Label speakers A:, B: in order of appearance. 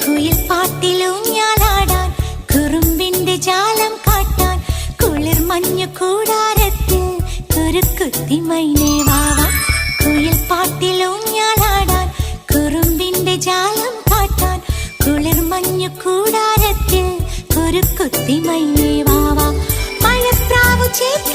A: കുയിൽ പാട്ടിലൂഞ്ഞാലാടാൻ കുറുമ്പിന്റെ ജാലം കാട്ടാൻ കുളിർ മഞ്ഞു കൂടാരത്തിൽ കുരുക്കുത്തി മൈനേ വാവാ. കുയിൽ പാട്ടിലൂഞ്ഞാലാടാൻ കുറുമ്പിന്റെ ജാലം കാട്ടാൻ കുളിർ മഞ്ഞു കൂടാരത്തിൽ കുരുക്കുത്തി മൈനേ വാവാ. മഴപ്രാവു ചേർത്ത്